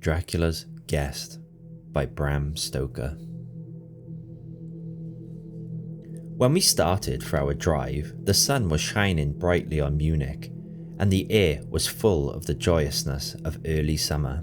Dracula's Guest by Bram Stoker. When we started for our drive, the sun was shining brightly on Munich, and the air was full of the joyousness of early summer.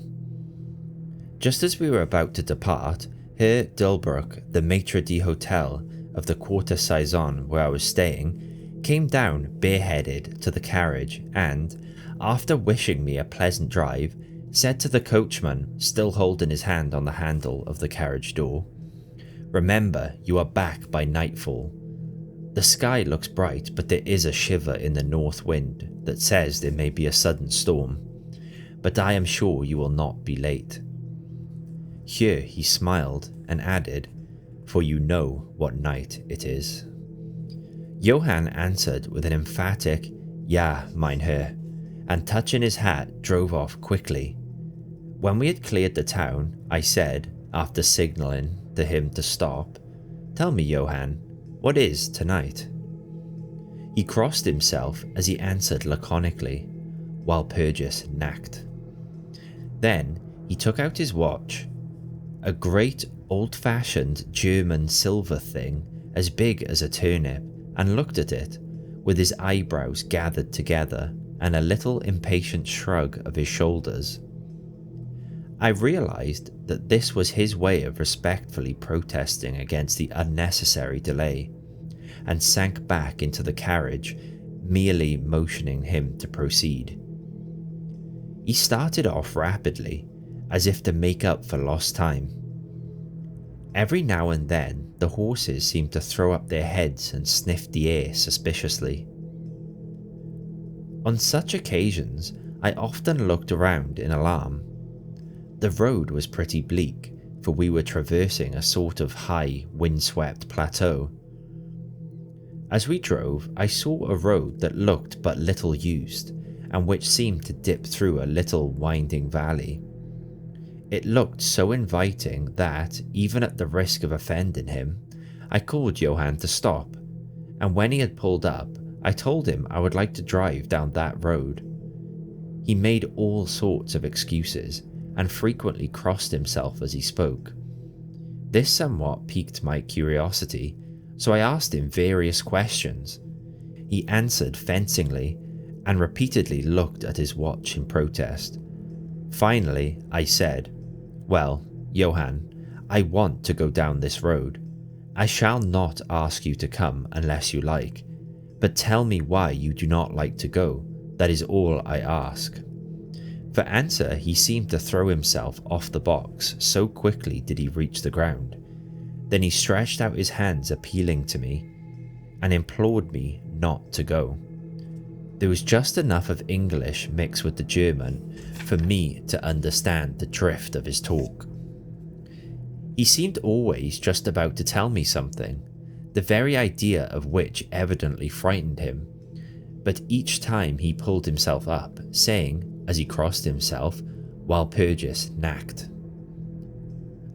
Just as we were about to depart, Herr Dulbruck, the maitre d'hotel of the Quarter Saison where I was staying, came down bareheaded to the carriage and, after wishing me a pleasant drive, said to the coachman, still holding his hand on the handle of the carriage door, "Remember, you are back by nightfall. The sky looks bright, but there is a shiver in the north wind that says there may be a sudden storm, but I am sure you will not be late." Here he smiled and added, "For you know what night it is." Johann answered with an emphatic, "Ja, mein Herr," and touching his hat drove off quickly. When we had cleared the town, I said, after signalling to him to stop, "Tell me, Johann, what is tonight?" He crossed himself as he answered laconically, "Walpurgis Night." Then he took out his watch, a great old-fashioned German silver thing as big as a turnip, and looked at it, with his eyebrows gathered together and a little impatient shrug of his shoulders. I realized that this was his way of respectfully protesting against the unnecessary delay, and sank back into the carriage, merely motioning him to proceed. He started off rapidly, as if to make up for lost time. Every now and then, the horses seemed to throw up their heads and sniff the air suspiciously. On such occasions, I often looked around in alarm. The road was pretty bleak, for we were traversing a sort of high, windswept plateau. As we drove, I saw a road that looked but little used, and which seemed to dip through a little winding valley. It looked so inviting that, even at the risk of offending him, I called Johann to stop, and when he had pulled up, I told him I would like to drive down that road. He made all sorts of excuses, and frequently crossed himself as he spoke. This somewhat piqued my curiosity, so I asked him various questions. He answered fencingly, and repeatedly looked at his watch in protest. Finally, I said, "Well, Johann, I want to go down this road. I shall not ask you to come unless you like, but tell me why you do not like to go. That is all I ask." For answer, he seemed to throw himself off the box, so quickly did he reach the ground. Then he stretched out his hands appealing to me, and implored me not to go. There was just enough of English mixed with the German for me to understand the drift of his talk. He seemed always just about to tell me something, the very idea of which evidently frightened him, but each time he pulled himself up, saying, as he crossed himself, "Walpurgis Night."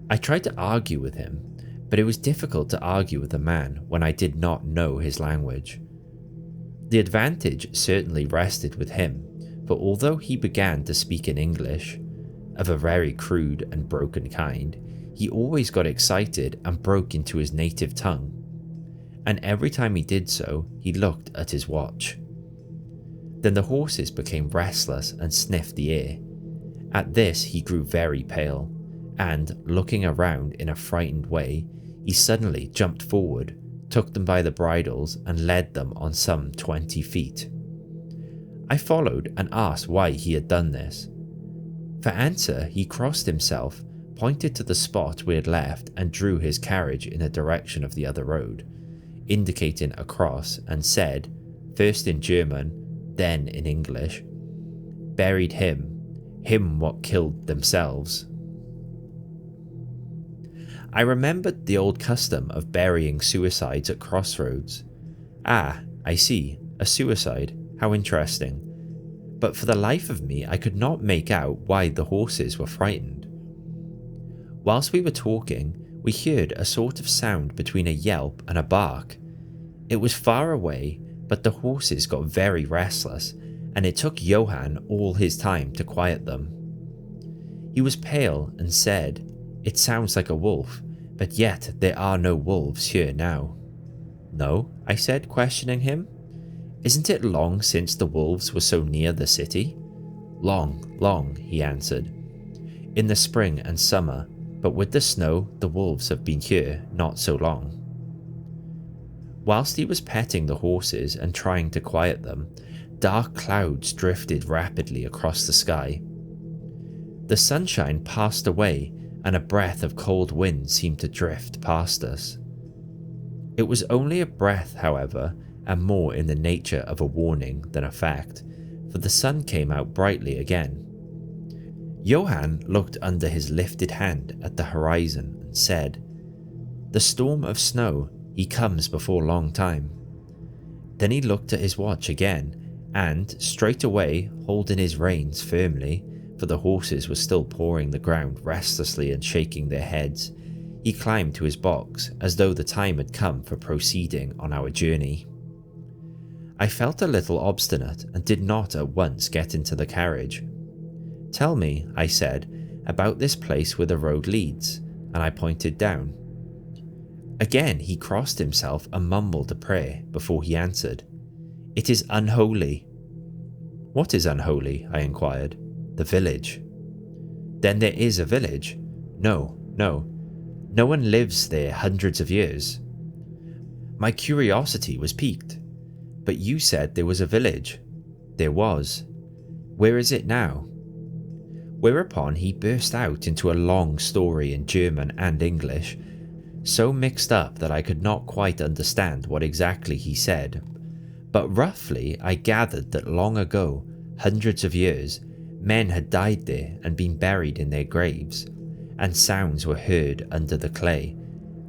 I tried to argue with him, but it was difficult to argue with a man when I did not know his language. The advantage certainly rested with him, for although he began to speak in English, of a very crude and broken kind, he always got excited and broke into his native tongue, and every time he did so, he looked at his watch. Then the horses became restless and sniffed the air. At this he grew very pale, and, looking around in a frightened way, he suddenly jumped forward, took them by the bridles and led them on some 20 feet. I followed and asked why he had done this. For answer, he crossed himself, pointed to the spot we had left, and drew his carriage in the direction of the other road, indicating across, and said, first in German, then in English, "Buried him what killed themselves." I remembered the old custom of burying suicides at crossroads. Ah, I see, a suicide, how interesting. But for the life of me, I could not make out why the horses were frightened. Whilst we were talking, we heard a sort of sound between a yelp and a bark. It was far away, but the horses got very restless, and it took Johann all his time to quiet them. He was pale and said, "It sounds like a wolf, but yet there are no wolves here now." "No?" I said, questioning him. "Isn't it long since the wolves were so near the city?" "Long, long," he answered. "In the spring and summer, but with the snow the wolves have been here not so long." Whilst he was petting the horses and trying to quiet them, dark clouds drifted rapidly across the sky. The sunshine passed away and a breath of cold wind seemed to drift past us. It was only a breath, however, and more in the nature of a warning than a fact, for the sun came out brightly again. Johann looked under his lifted hand at the horizon and said, "The storm of snow, he comes before long time." Then he looked at his watch again, and straight away, holding his reins firmly, for the horses were still pawing the ground restlessly and shaking their heads, he climbed to his box as though the time had come for proceeding on our journey. I felt a little obstinate and did not at once get into the carriage. "Tell me," I said, "about this place where the road leads," and I pointed down. Again he crossed himself and mumbled a prayer before he answered, "It is unholy." "What is unholy?" I inquired. "The village." "Then there is a village?" No one lives there hundreds of years." My curiosity was piqued. "But you said there was a village." "There was." "Where is it now?" Whereupon he burst out into a long story in German and English, so mixed up that I could not quite understand what exactly he said, but roughly I gathered that long ago, hundreds of years, men had died there and been buried in their graves, and sounds were heard under the clay,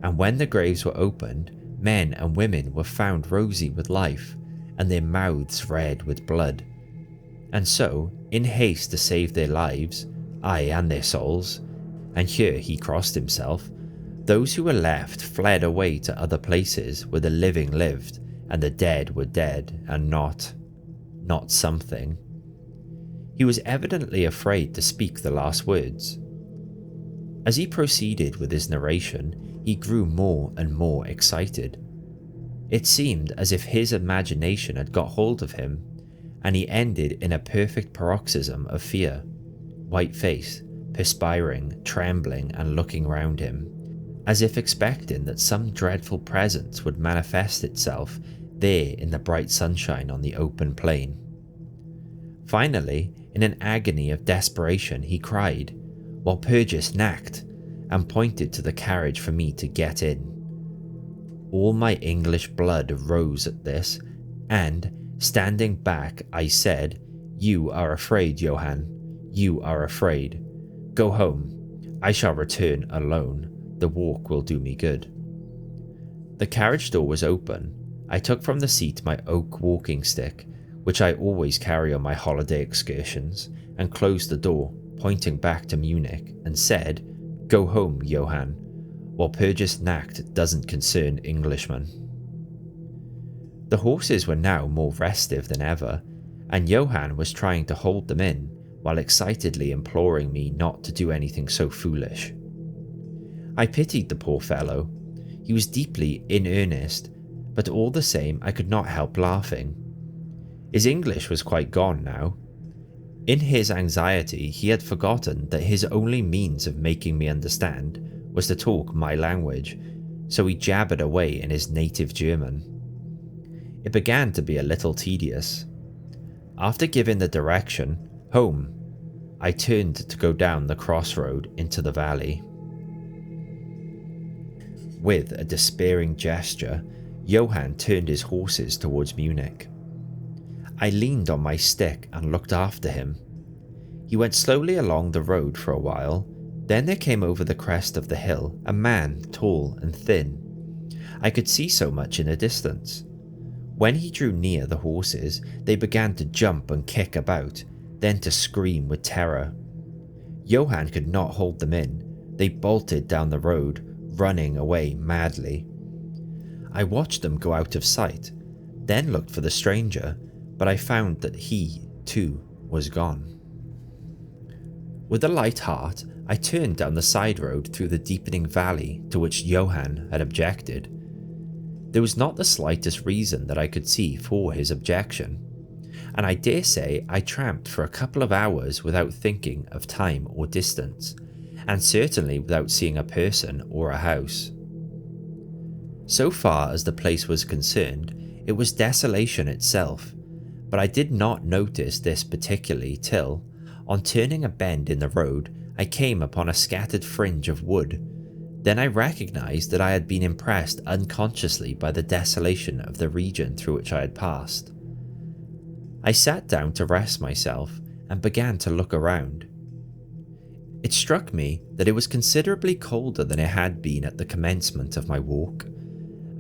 and when the graves were opened, men and women were found rosy with life, and their mouths red with blood. And so, in haste to save their lives, aye, and their souls, and here he crossed himself, those who were left fled away to other places where the living lived, and the dead were dead, and not something. He was evidently afraid to speak the last words. As he proceeded with his narration, he grew more and more excited. It seemed as if his imagination had got hold of him, and he ended in a perfect paroxysm of fear, white-faced, perspiring, trembling, and looking round him, as if expecting that some dreadful presence would manifest itself there in the bright sunshine on the open plain. Finally, in an agony of desperation, he cried, "Walpurgis Night," and pointed to the carriage for me to get in. All my English blood rose at this, and, standing back, I said, "You are afraid, Johann. You are afraid. Go home. I shall return alone. The walk will do me good." The carriage door was open. I took from the seat my oak walking stick, which I always carry on my holiday excursions, and closed the door, pointing back to Munich, and said, "Go home, Johann. Walpurgis Night doesn't concern Englishmen." The horses were now more restive than ever, and Johann was trying to hold them in, while excitedly imploring me not to do anything so foolish. I pitied the poor fellow. He was deeply in earnest, but all the same I could not help laughing. His English was quite gone now. In his anxiety he had forgotten that his only means of making me understand was to talk my language, so he jabbered away in his native German. It began to be a little tedious. After giving the direction, "Home," I turned to go down the crossroad into the valley. With a despairing gesture, Johann turned his horses towards Munich. I leaned on my stick and looked after him. He went slowly along the road for a while, then there came over the crest of the hill a man, tall and thin. I could see so much in the distance. When he drew near the horses, they began to jump and kick about, then to scream with terror. Johann could not hold them in. They bolted down the road, running away madly. I watched them go out of sight, then looked for the stranger, but I found that he, too, was gone. With a light heart, I turned down the side road through the deepening valley to which Johann had objected. There was not the slightest reason that I could see for his objection, and I dare say I tramped for a couple of hours without thinking of time or distance, and certainly without seeing a person or a house. So far as the place was concerned, it was desolation itself, but I did not notice this particularly till, on turning a bend in the road, I came upon a scattered fringe of wood. Then I recognised that I had been impressed unconsciously by the desolation of the region through which I had passed. I sat down to rest myself and began to look around. It struck me that it was considerably colder than it had been at the commencement of my walk.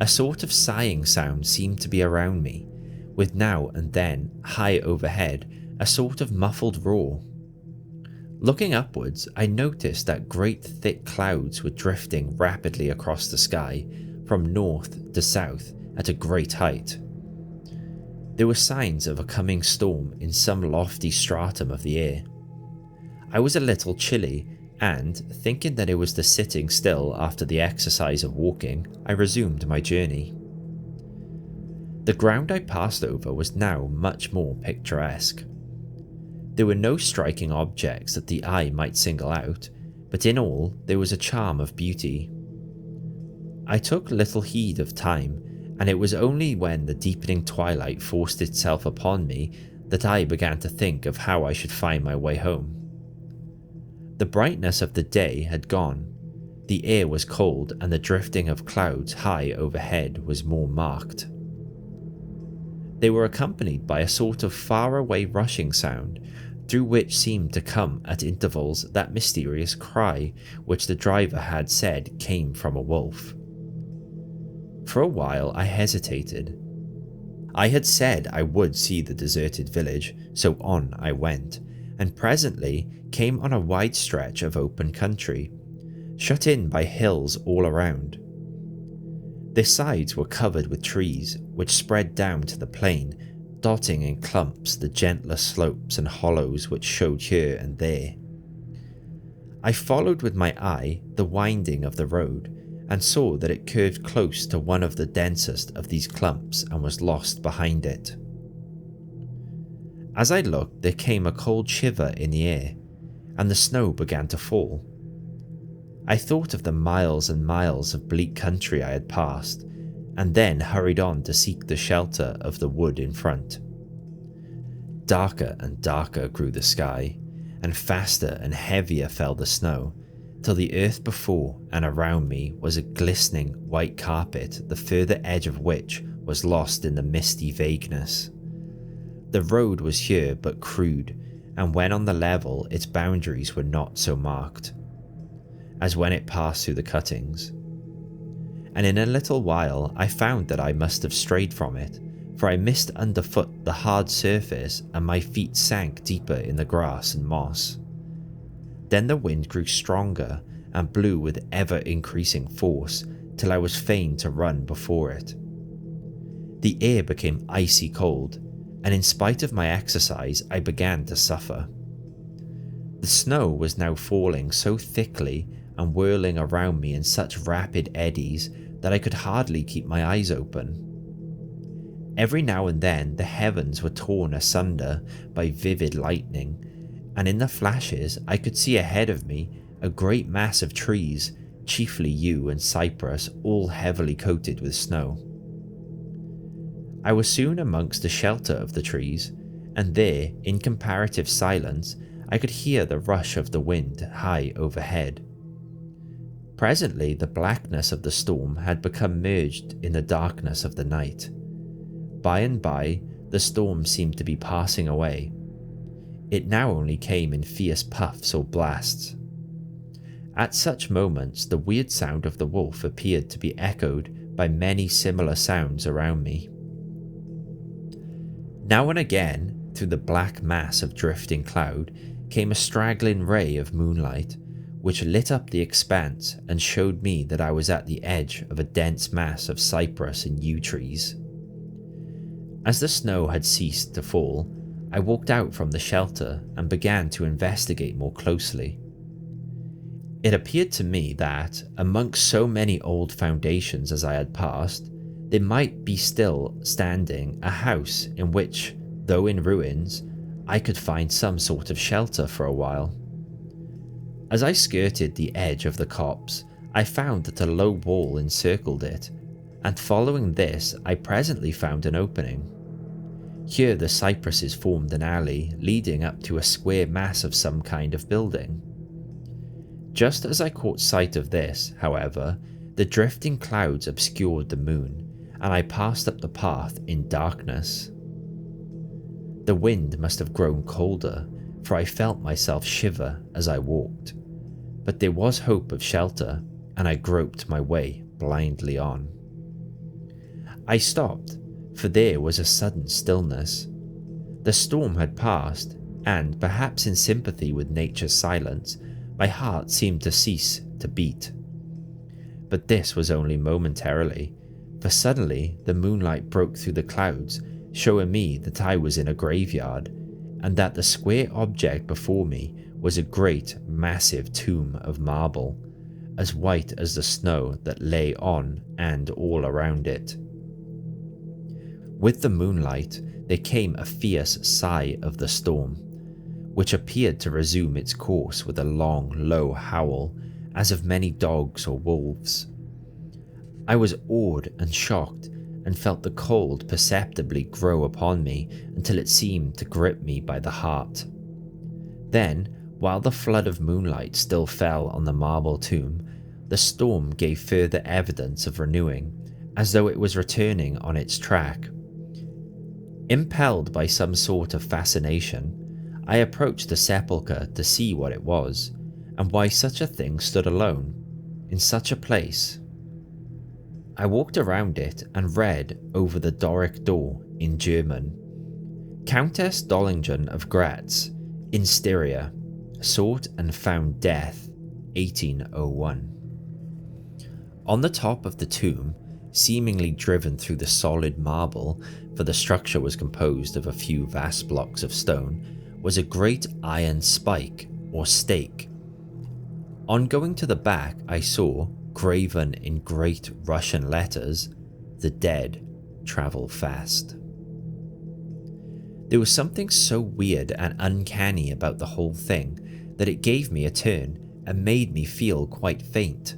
A sort of sighing sound seemed to be around me, with now and then, high overhead, a sort of muffled roar. Looking upwards, I noticed that great thick clouds were drifting rapidly across the sky from north to south at a great height. There were signs of a coming storm in some lofty stratum of the air. I was a little chilly, and, thinking that it was the sitting still after the exercise of walking, I resumed my journey. The ground I passed over was now much more picturesque. There were no striking objects that the eye might single out, but in all there was a charm of beauty. I took little heed of time, and it was only when the deepening twilight forced itself upon me that I began to think of how I should find my way home. The brightness of the day had gone, the air was cold, and the drifting of clouds high overhead was more marked. They were accompanied by a sort of far-away rushing sound, through which seemed to come at intervals that mysterious cry which the driver had said came from a wolf. For a while I hesitated. I had said I would see the deserted village, so on I went, and presently came on a wide stretch of open country, shut in by hills all around. Their sides were covered with trees, which spread down to the plain, dotting in clumps the gentler slopes and hollows which showed here and there. I followed with my eye the winding of the road, and saw that it curved close to one of the densest of these clumps and was lost behind it. As I looked, there came a cold shiver in the air, and the snow began to fall. I thought of the miles and miles of bleak country I had passed, and then hurried on to seek the shelter of the wood in front. Darker and darker grew the sky, and faster and heavier fell the snow, till the earth before and around me was a glistening white carpet, the further edge of which was lost in the misty vagueness. The road was here but crude, and when on the level its boundaries were not so marked as when it passed through the cuttings. And in a little while I found that I must have strayed from it, for I missed underfoot the hard surface and my feet sank deeper in the grass and moss. Then the wind grew stronger and blew with ever-increasing force till I was fain to run before it. The air became icy cold, and in spite of my exercise I began to suffer. The snow was now falling so thickly and whirling around me in such rapid eddies that I could hardly keep my eyes open. Every now and then the heavens were torn asunder by vivid lightning, and in the flashes I could see ahead of me a great mass of trees, chiefly yew and cypress, all heavily coated with snow. I was soon amongst the shelter of the trees, and there, in comparative silence, I could hear the rush of the wind high overhead. Presently the blackness of the storm had become merged in the darkness of the night. By and by the storm seemed to be passing away. It now only came in fierce puffs or blasts. At such moments the weird sound of the wolf appeared to be echoed by many similar sounds around me. Now and again, through the black mass of drifting cloud, came a straggling ray of moonlight, which lit up the expanse and showed me that I was at the edge of a dense mass of cypress and yew trees. As the snow had ceased to fall, I walked out from the shelter and began to investigate more closely. It appeared to me that, amongst so many old foundations as I had passed, there might be still standing a house in which, though in ruins, I could find some sort of shelter for a while. As I skirted the edge of the copse, I found that a low wall encircled it, and following this I presently found an opening. Here the cypresses formed an alley leading up to a square mass of some kind of building. Just as I caught sight of this, however, the drifting clouds obscured the moon, and I passed up the path in darkness. The wind must have grown colder, for I felt myself shiver as I walked, but there was hope of shelter, and I groped my way blindly on. I stopped, for there was a sudden stillness. The storm had passed, and perhaps in sympathy with nature's silence, my heart seemed to cease to beat. But this was only momentarily, for suddenly the moonlight broke through the clouds, showing me that I was in a graveyard, and that the square object before me was a great, massive tomb of marble, as white as the snow that lay on and all around it. With the moonlight, there came a fierce sigh of the storm, which appeared to resume its course with a long, low howl, as of many dogs or wolves. I was awed and shocked, and felt the cold perceptibly grow upon me until it seemed to grip me by the heart. Then, while the flood of moonlight still fell on the marble tomb, the storm gave further evidence of renewing, as though it was returning on its track. Impelled by some sort of fascination, I approached the sepulchre to see what it was, and why such a thing stood alone, in such a place. I walked around it and read over the Doric door in German, Countess Dollingen of Gratz, in Styria, sought and found death, 1801. On the top of the tomb, seemingly driven through the solid marble, for the structure was composed of a few vast blocks of stone, was a great iron spike or stake. On going to the back, I saw, graven in great Russian letters, "The dead travel fast." There was something so weird and uncanny about the whole thing that it gave me a turn and made me feel quite faint.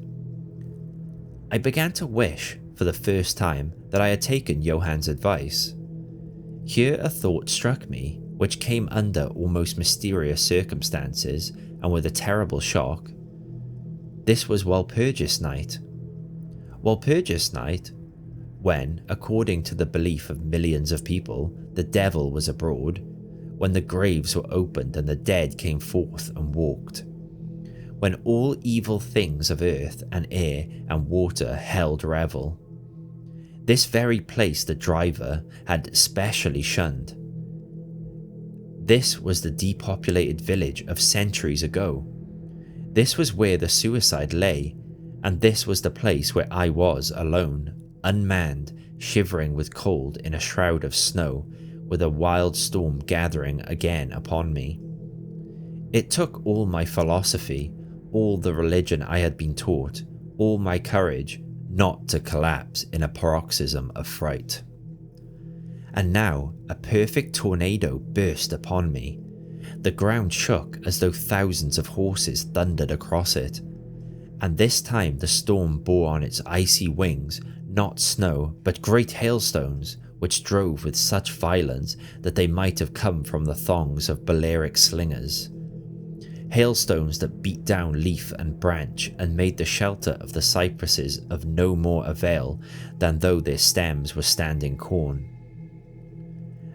I began to wish, for the first time, that I had taken Johann's advice. Here a thought struck me, which came under almost mysterious circumstances and with a terrible shock. This was Walpurgis Night. Walpurgis Night, when, according to the belief of millions of people, the devil was abroad, when the graves were opened and the dead came forth and walked, when all evil things of earth and air and water held revel. This very place the driver had specially shunned. This was the depopulated village of centuries ago. This was where the suicide lay, and this was the place where I was alone, unmanned, shivering with cold in a shroud of snow, with a wild storm gathering again upon me. It took all my philosophy, all the religion I had been taught, all my courage, not to collapse in a paroxysm of fright. And now a perfect tornado burst upon me. The ground shook as though thousands of horses thundered across it, and this time the storm bore on its icy wings not snow but great hailstones, which drove with such violence that they might have come from the thongs of Balearic slingers. Hailstones that beat down leaf and branch and made the shelter of the cypresses of no more avail than though their stems were standing corn.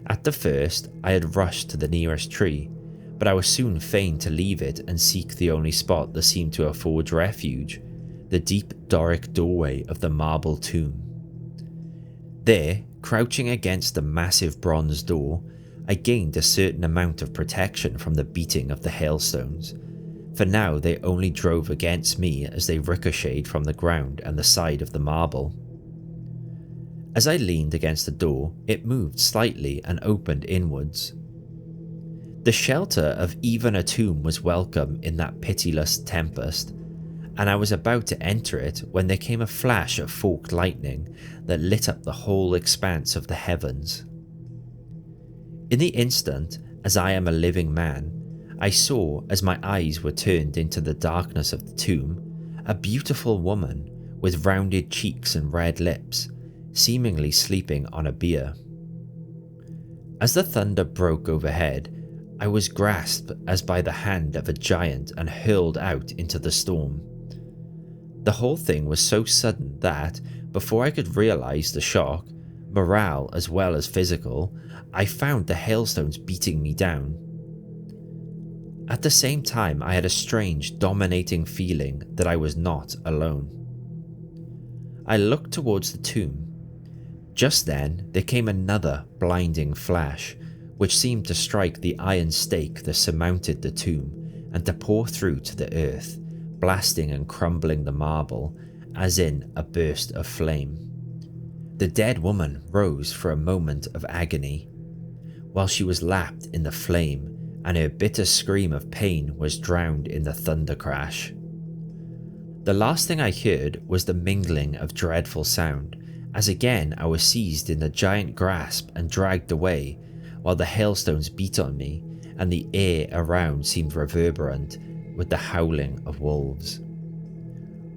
At the first I had rushed to the nearest tree, but I was soon fain to leave it and seek the only spot that seemed to afford refuge, the deep Doric doorway of the marble tomb. There, crouching against the massive bronze door, I gained a certain amount of protection from the beating of the hailstones, for now they only drove against me as they ricocheted from the ground and the side of the marble. As I leaned against the door, it moved slightly and opened inwards. The shelter of even a tomb was welcome in that pitiless tempest, and I was about to enter it when there came a flash of forked lightning that lit up the whole expanse of the heavens. In the instant, as I am a living man, I saw, as my eyes were turned into the darkness of the tomb, a beautiful woman with rounded cheeks and red lips, seemingly sleeping on a bier. As the thunder broke overhead, I was grasped as by the hand of a giant and hurled out into the storm. The whole thing was so sudden that, before I could realize the shock, morale as well as physical, I found the hailstones beating me down. At the same time, I had a strange, dominating feeling that I was not alone. I looked towards the tomb. Just then, there came another blinding flash, which seemed to strike the iron stake that surmounted the tomb and to pour through to the earth, blasting and crumbling the marble, as in a burst of flame. The dead woman rose for a moment of agony, while she was lapped in the flame, and her bitter scream of pain was drowned in the thunder crash. The last thing I heard was the mingling of dreadful sound, as again I was seized in the giant grasp and dragged away, while the hailstones beat on me, and the air around seemed reverberant with the howling of wolves.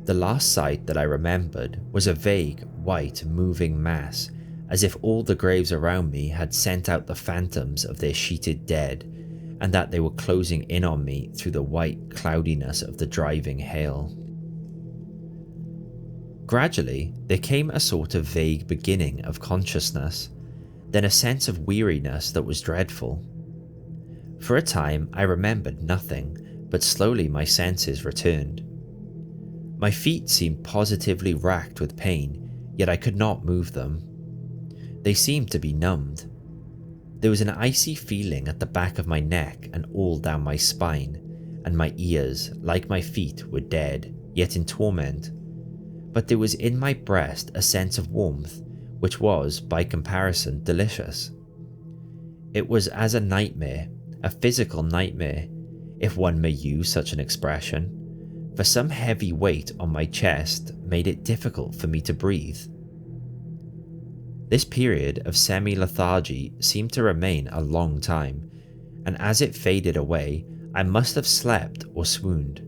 The last sight that I remembered was a vague, white, moving mass, as if all the graves around me had sent out the phantoms of their sheeted dead, and that they were closing in on me through the white cloudiness of the driving hail. Gradually, there came a sort of vague beginning of consciousness, then a sense of weariness that was dreadful. For a time, I remembered nothing, but slowly my senses returned. My feet seemed positively racked with pain, yet I could not move them. They seemed to be numbed. There was an icy feeling at the back of my neck and all down my spine, and my ears, like my feet, were dead, yet in torment. But there was in my breast a sense of warmth, which was, by comparison, delicious. It was as a nightmare, a physical nightmare, if one may use such an expression, for some heavy weight on my chest made it difficult for me to breathe. This period of semi-lethargy seemed to remain a long time, and as it faded away, I must have slept or swooned.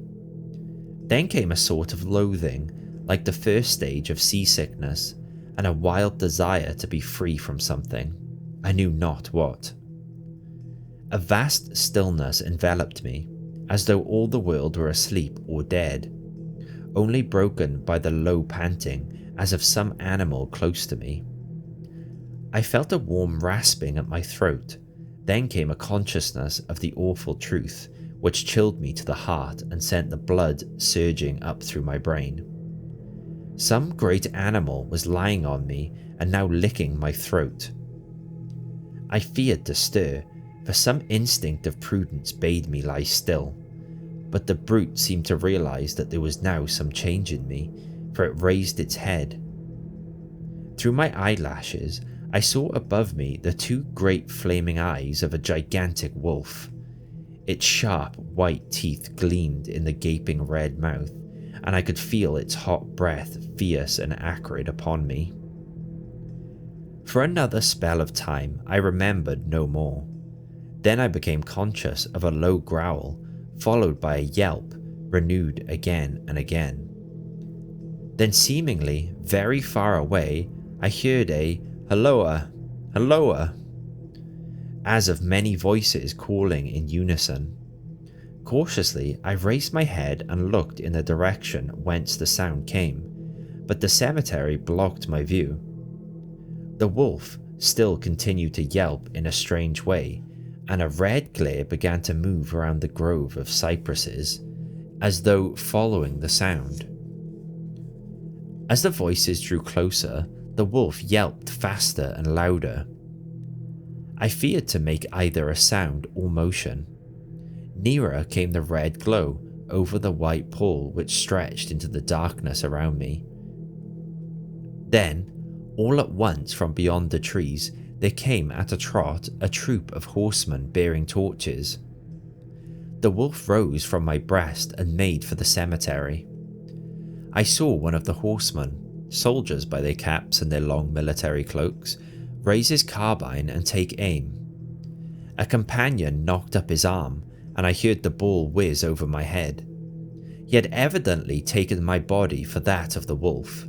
Then came a sort of loathing, like the first stage of seasickness, and a wild desire to be free from something, I knew not what. A vast stillness enveloped me, as though all the world were asleep or dead, only broken by the low panting as of some animal close to me. I felt a warm rasping at my throat, then came a consciousness of the awful truth, which chilled me to the heart and sent the blood surging up through my brain. Some great animal was lying on me and now licking my throat. I feared to stir, for some instinct of prudence bade me lie still, but the brute seemed to realize that there was now some change in me, for it raised its head. Through my eyelashes, I saw above me the two great flaming eyes of a gigantic wolf. Its sharp white teeth gleamed in the gaping red mouth, and I could feel its hot breath fierce and acrid upon me. For another spell of time, I remembered no more. Then I became conscious of a low growl, followed by a yelp, renewed again and again. Then seemingly very far away, I heard a "Halloa! Halloa!" as of many voices calling in unison. Cautiously, I raised my head and looked in the direction whence the sound came, but the cemetery blocked my view. The wolf still continued to yelp in a strange way, and a red glare began to move around the grove of cypresses, as though following the sound. As the voices drew closer, the wolf yelped faster and louder. I feared to make either a sound or motion. Nearer came the red glow over the white pall which stretched into the darkness around me. Then, all at once from beyond the trees, there came at a trot a troop of horsemen bearing torches. The wolf rose from my breast and made for the cemetery. I saw one of the horsemen, soldiers by their caps and their long military cloaks, raise his carbine and take aim. A companion knocked up his arm, and I heard the ball whiz over my head. He had evidently taken my body for that of the wolf.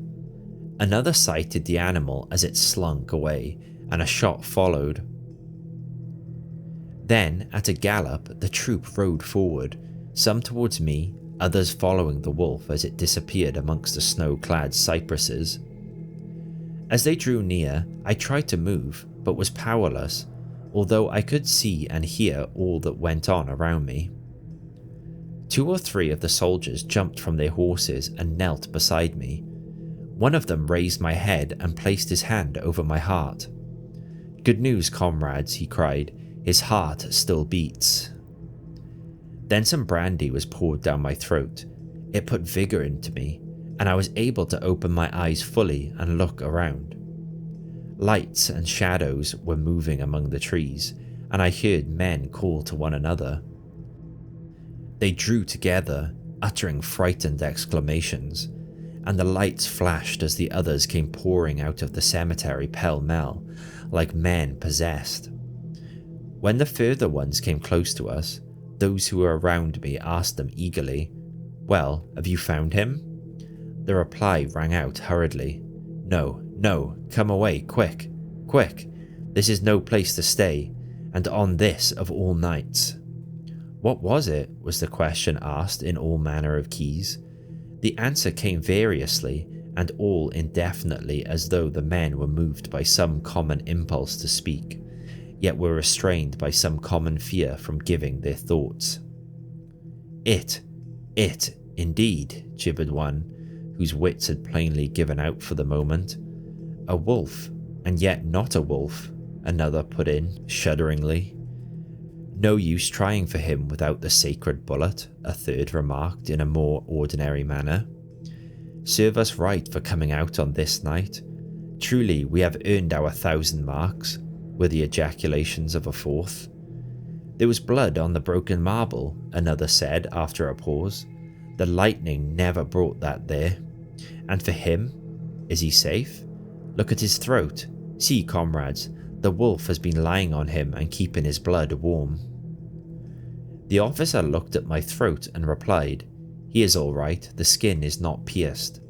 Another sighted the animal as it slunk away, and a shot followed. Then, at a gallop, the troop rode forward, some towards me, others following the wolf as it disappeared amongst the snow-clad cypresses. As they drew near, I tried to move, but was powerless, although I could see and hear all that went on around me. 2 or 3 of the soldiers jumped from their horses and knelt beside me. One of them raised my head and placed his hand over my heart. "Good news, comrades," he cried. "His heart still beats." Then some brandy was poured down my throat. It put vigor into me, and I was able to open my eyes fully and look around. Lights and shadows were moving among the trees, and I heard men call to one another. They drew together, uttering frightened exclamations, and the lights flashed as the others came pouring out of the cemetery pell-mell, like men possessed. When the further ones came close to us, those who were around me asked them eagerly, "Well, have you found him?" The reply rang out hurriedly, "No, no, come away, quick, quick, this is no place to stay, and on this of all nights." "What was it?" was the question asked in all manner of keys. The answer came variously and all indefinitely, as though the men were moved by some common impulse to speak, yet were restrained by some common fear from giving their thoughts. It, indeed," gibbered one, whose wits had plainly given out for the moment. "A wolf, and yet not a wolf," another put in, shudderingly. "No use trying for him without the sacred bullet," a third remarked in a more ordinary manner. "Serve us right for coming out on this night. Truly we have earned our 1,000 marks," were the ejaculations of a fourth. "There was blood on the broken marble," another said after a pause. "The lightning never brought that there. And for him, is he safe? Look at his throat. See, comrades, the wolf has been lying on him and keeping his blood warm." The officer looked at my throat and replied, "He is all right, the skin is not pierced."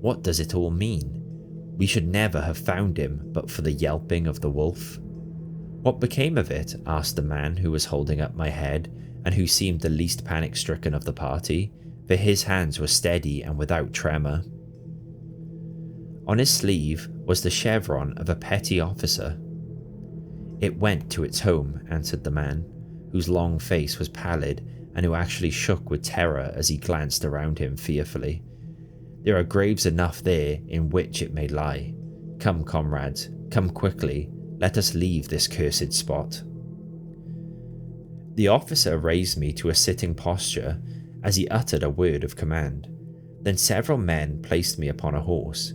What does it all mean? We should never have found him but for the yelping of the wolf. "What became of it?" asked the man who was holding up my head and who seemed the least panic-stricken of the party, for his hands were steady and without tremor. On his sleeve was the chevron of a petty officer. "It went to its home," answered the man, whose long face was pallid and who actually shook with terror as he glanced around him fearfully. "There are graves enough there in which it may lie. Come, comrades, come quickly, let us leave this cursed spot." The officer raised me to a sitting posture as he uttered a word of command. Then several men placed me upon a horse.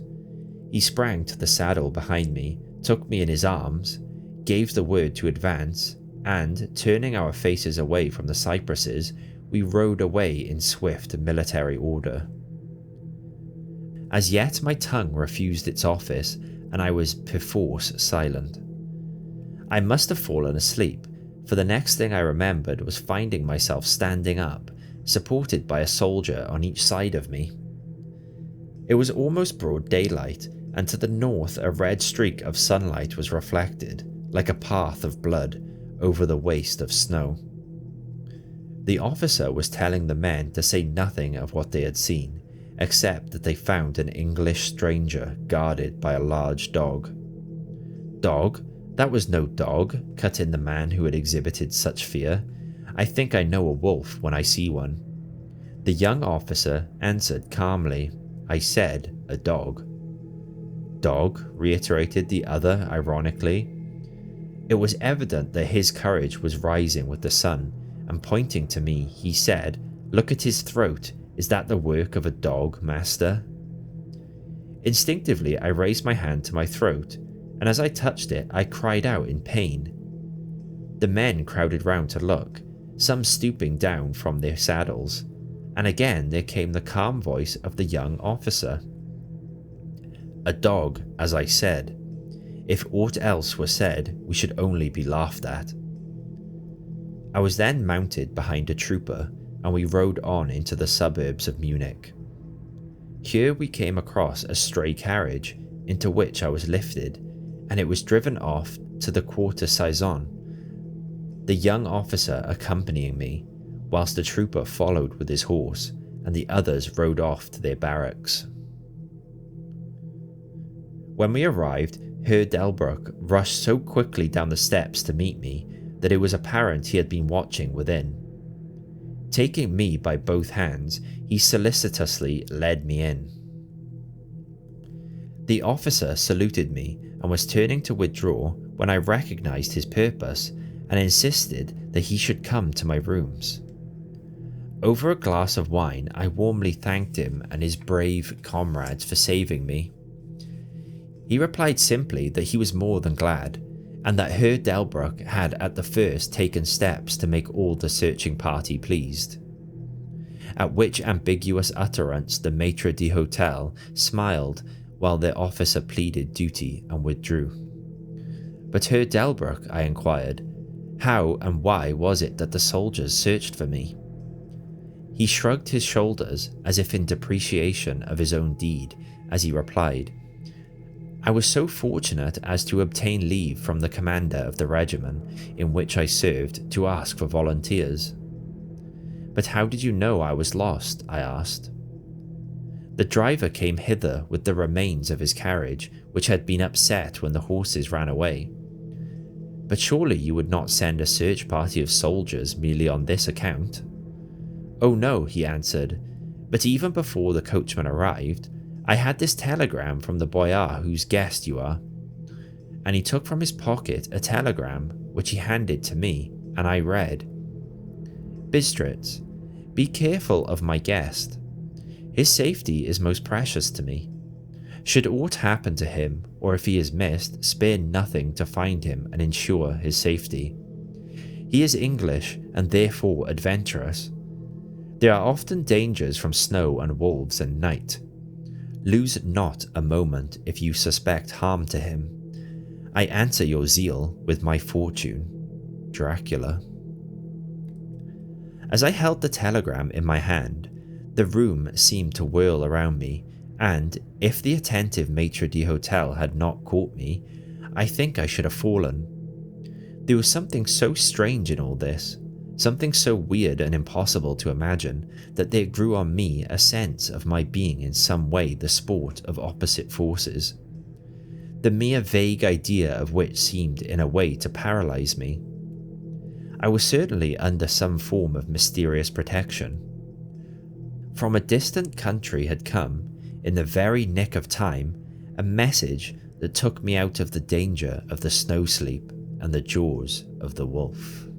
He sprang to the saddle behind me, took me in his arms, gave the word to advance, and, turning our faces away from the cypresses, we rode away in swift military order. As yet my tongue refused its office, and I was perforce silent. I must have fallen asleep, for the next thing I remembered was finding myself standing up, supported by a soldier on each side of me. It was almost broad daylight, and to the north a red streak of sunlight was reflected, like a path of blood, over the waste of snow. The officer was telling the men to say nothing of what they had seen, except that they found an English stranger guarded by a large dog. "Dog? That was no dog," cut in the man who had exhibited such fear. "I think I know a wolf when I see one." The young officer answered calmly, "I said a dog." "Dog?" reiterated the other ironically. It was evident that his courage was rising with the sun, and pointing to me, he said, "Look at his throat. Is that the work of a dog, master?" Instinctively I raised my hand to my throat, and as I touched it, I cried out in pain. The men crowded round to look, some stooping down from their saddles, and again there came the calm voice of the young officer. A dog, as I said. If aught else were said, we should only be laughed at. I was then mounted behind a trooper, and we rode on into the suburbs of Munich. Here we came across a stray carriage, into which I was lifted, and it was driven off to the Quarter Saison, the young officer accompanying me, whilst the trooper followed with his horse, and the others rode off to their barracks. When we arrived, Herr Delbruck rushed so quickly down the steps to meet me that it was apparent he had been watching within. Taking me by both hands, he solicitously led me in. The officer saluted me and was turning to withdraw when I recognized his purpose and insisted that he should come to my rooms. Over a glass of wine, I warmly thanked him and his brave comrades for saving me. He replied simply that he was more than glad, and that Herr Delbruck had at the first taken steps to make all the searching party pleased. At which ambiguous utterance the maitre d'hotel smiled while the officer pleaded duty and withdrew. But Herr Delbruck, I inquired, how and why was it that the soldiers searched for me? He shrugged his shoulders as if in depreciation of his own deed, as he replied, I was so fortunate as to obtain leave from the commander of the regiment in which I served to ask for volunteers. But how did you know I was lost? I asked. The driver came hither with the remains of his carriage, which had been upset when the horses ran away. But surely you would not send a search party of soldiers merely on this account? Oh no, he answered, but even before the coachman arrived, I had this telegram from the boyar whose guest you are. And he took from his pocket a telegram which he handed to me, and I read, Bistritz, be careful of my guest. His safety is most precious to me. Should aught happen to him, or if he is missed, spare nothing to find him and ensure his safety. He is English and therefore adventurous. There are often dangers from snow and wolves and night. Lose not a moment if you suspect harm to him. I answer your zeal with my fortune. Dracula. As I held the telegram in my hand, the room seemed to whirl around me, and if the attentive maitre d'hotel had not caught me, I think I should have fallen. There was something so strange in all this, something so weird and impossible to imagine, that there grew on me a sense of my being in some way the sport of opposite forces, the mere vague idea of which seemed in a way to paralyze me. I was certainly under some form of mysterious protection. From a distant country had come, in the very nick of time, a message that took me out of the danger of the NoSleep and the jaws of the wolf.